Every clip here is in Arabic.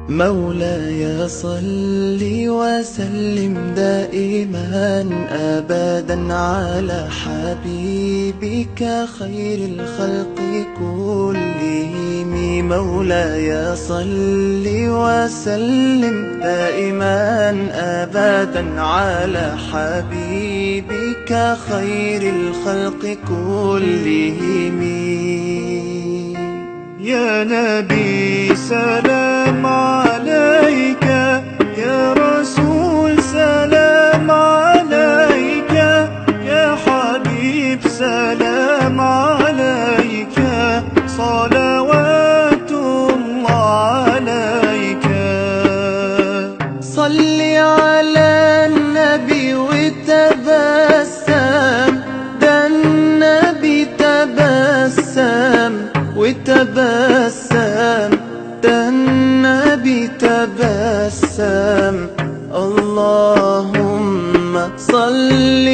مولاي صل وسلم دائما أبدا على حبيبك خير الخلق كلهم. مولاي صل وسلم دائما أبدا على حبيبك خير الخلق كلهم. يا نبي سلام عليك، يا رسول سلام عليك، يا حبيب سلام عليك، صلوات الله عليك. صل على النبي وتبسم، ده النبي تبسم وتبسم، ده النبي تبسم. اللهم صل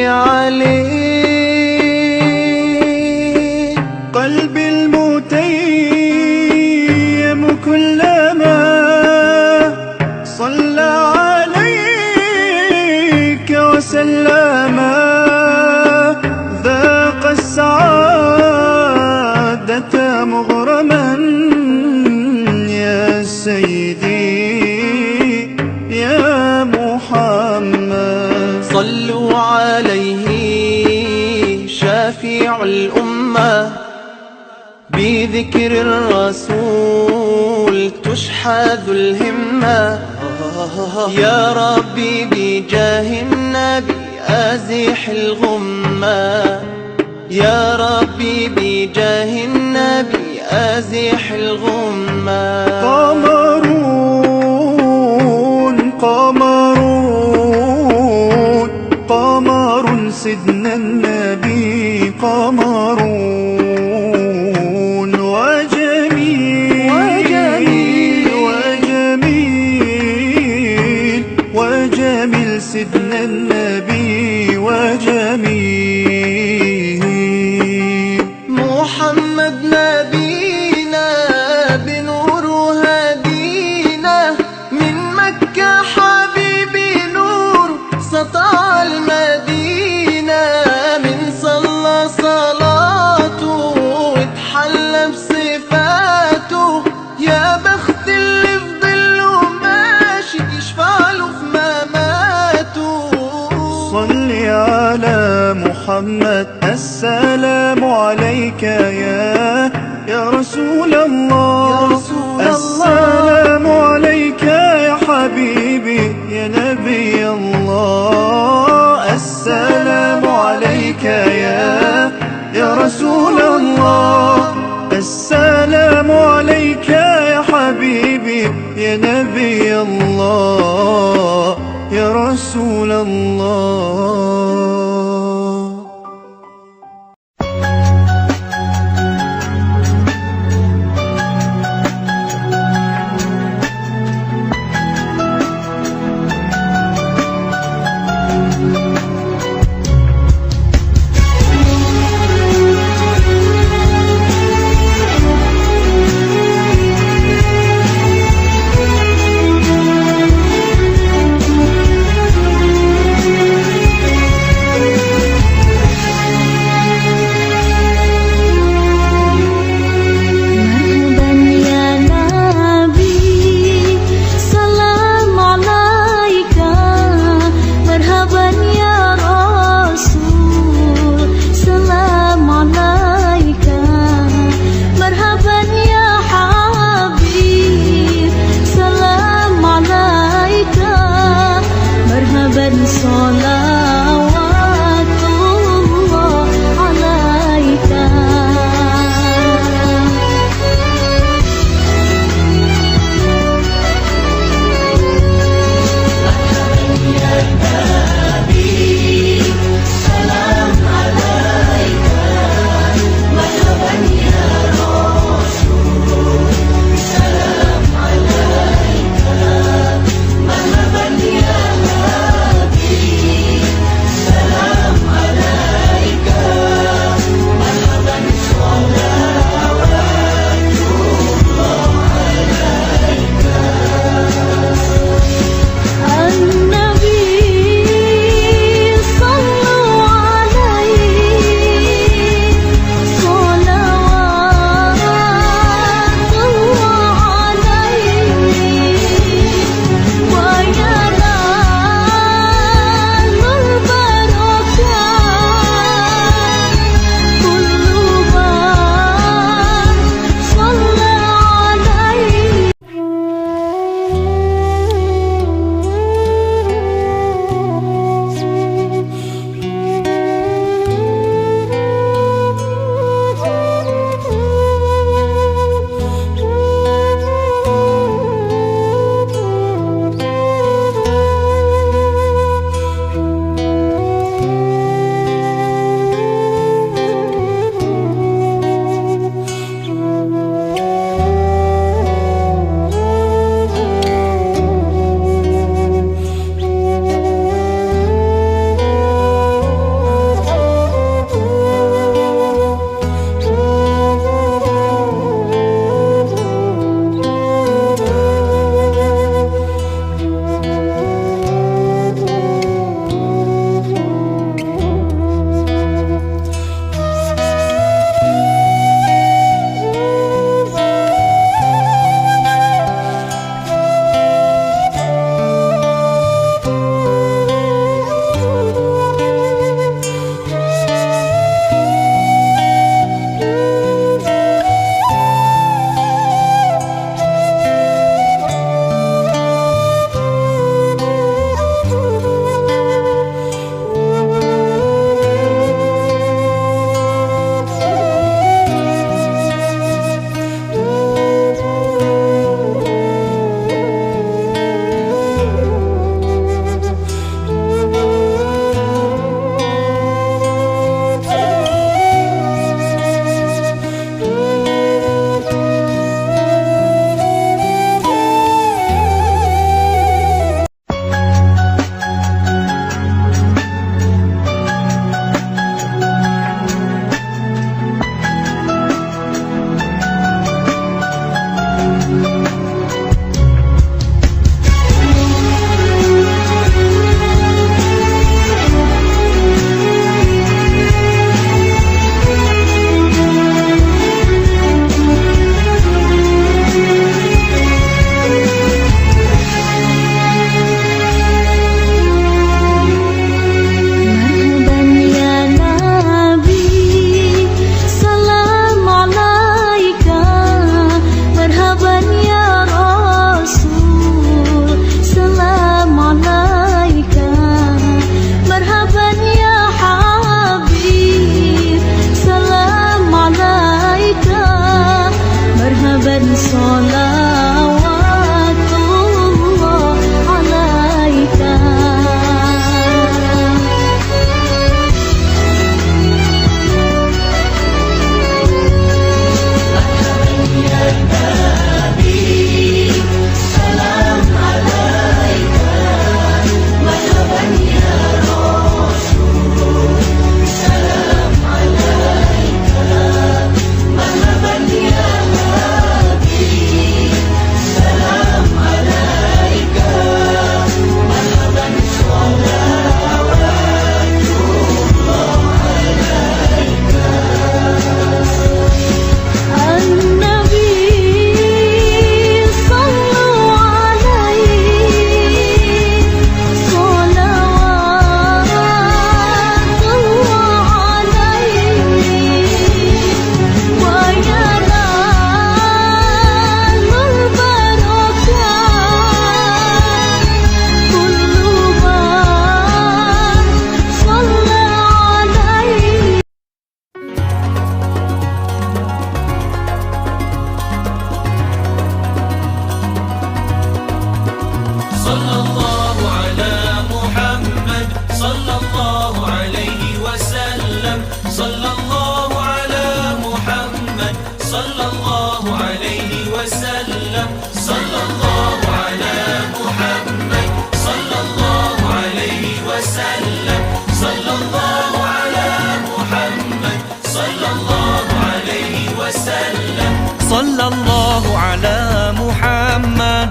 عليه. قلبي المتيم كلما صلى عليك وسلم ذاق السعادة مغرما. يا سيدي يا محمد صلوا عليه شافع الأمة، بذكر الرسول تشحذ الهمة. يا ربي بجاه النبي أزح الغمة، يا ربي بجاه النبي أزح الغمة. قمرون قمرون قمر سيدنا النبي، قمرون وجميل وجميل وجميل وجميل سيدنا النبي وجميل. محمد نبينا بنور هدينا، من مكة حبيبي نور سطع المدينة. من صلى صلاته واتحلى بصفاته، يا بخت اللي في ظله ماشي يشفع له في مماته. صل على محمد السلام عليك يا رسول الله، السلام عليك يا حبيبي يا نبي الله. السلام عليك يا رسول الله، السلام عليك يا حبيبي يا نبي الله يا رسول الله.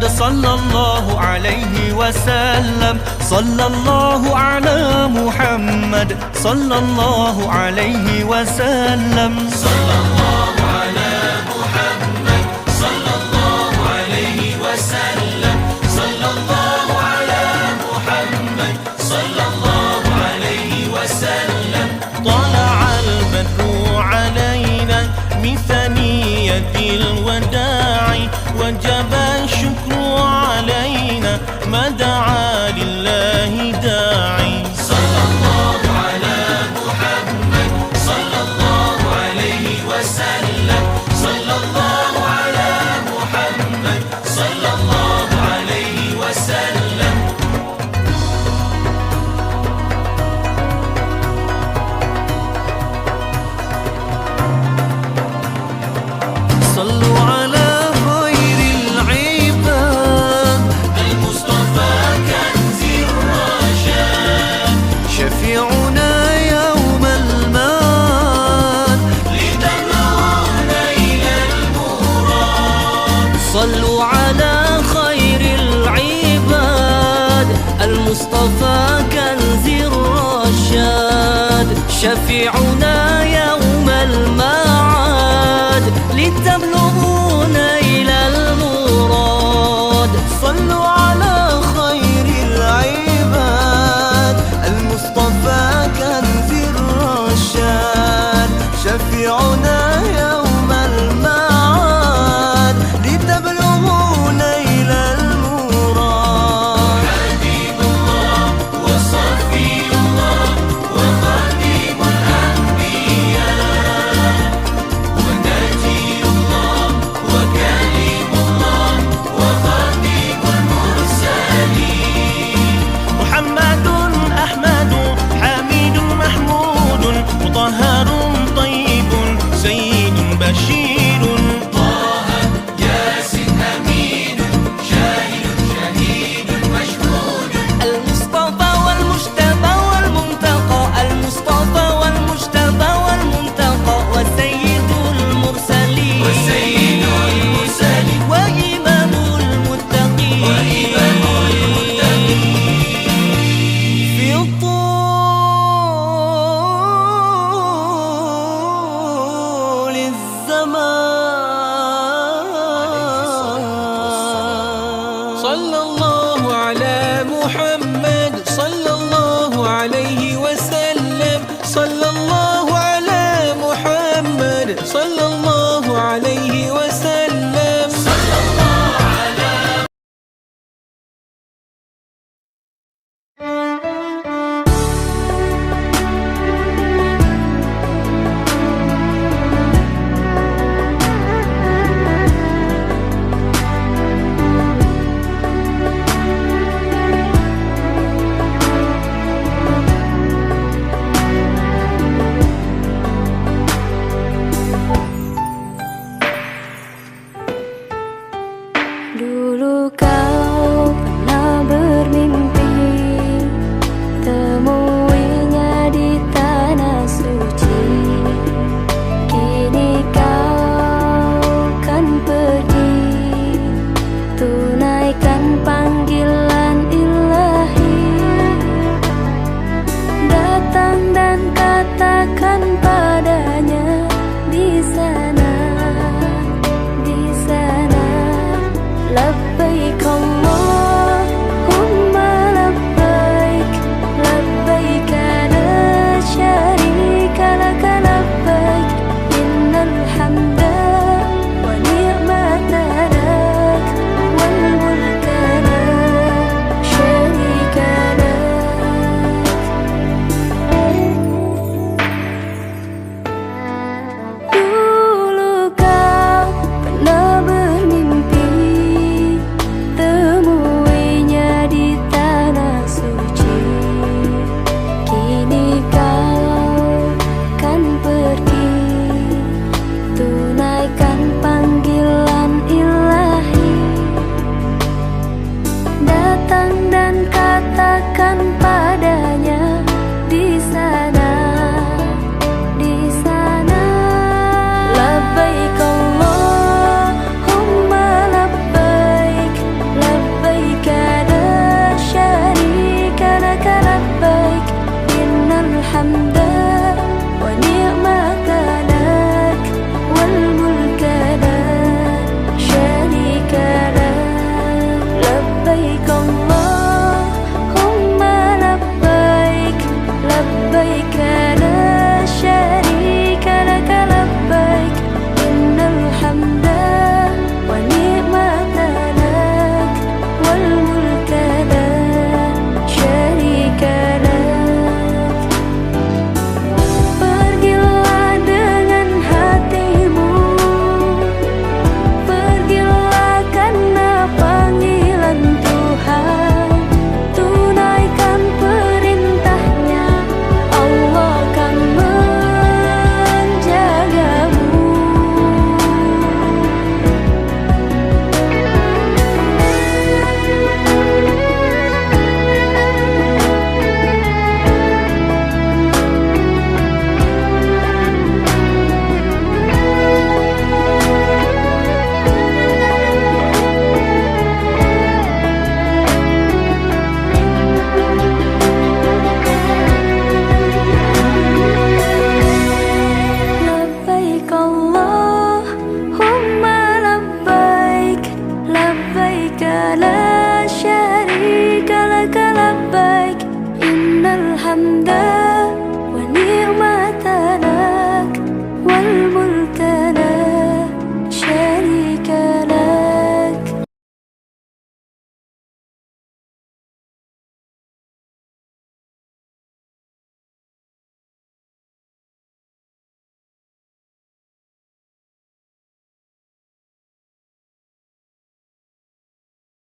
محمد صلى الله عليه وسلم. صلى الله على محمد صلى الله عليه وسلم. صلى الله على محمد صلى الله عليه وسلم. صلى الله على محمد صلى الله عليه وسلم. طلع البدر علينا من ثنية الوداع وجب الشكر علينا ما دعا لله داعي. صلى الله على محمد صلى الله عليه وسلم. صلى الله على محمد صلى الله عليه وسلم. صلوا على خير العباد المصطفى كنز الرشاد شفيعنا يوم المات لتبلغنا إلى المراد. صلوا على خير العباد المصطفى كنز الرشاد شفيعنا يوم المعاد لتبلغون إلى المراد. صلوا على خير العباد المصطفى كنز الرشاد شفيعنا يوم المعاد لتبلغون إلى المراد. حبيب الله وصفي الله وخاتم الأنبياء ونجي الله وكلم الله وخاتم المرسلين. محمد أحمد حميد محمود مطهر طيب سيد بشير. طه ياسين أمين شاهد شهيد مشهود. المصطفى والمجتبى والمنتقى المصطفى والمجتبى والمنتقى وسيد المرسلين وسيد المرسلين وإمام المتقين وإمام المتقين. في طول الزمان صلى الله على محمد صلى الله عليه وسلم. صلى الله على محمد صلى الله عليه وسلم. صلى الله على Dulu kau pernah bermimpi temuinya di tanah suci. Kini kau kan pergi tunaikan panggilan ilahi. Datang dan katakan padanya di sana, di sana. لبيك اللهم لبيك لبيك لا شريك لك لبيك إن الحمد ونعمة لك والملك لا لا شريك لك لبيك إن الحمد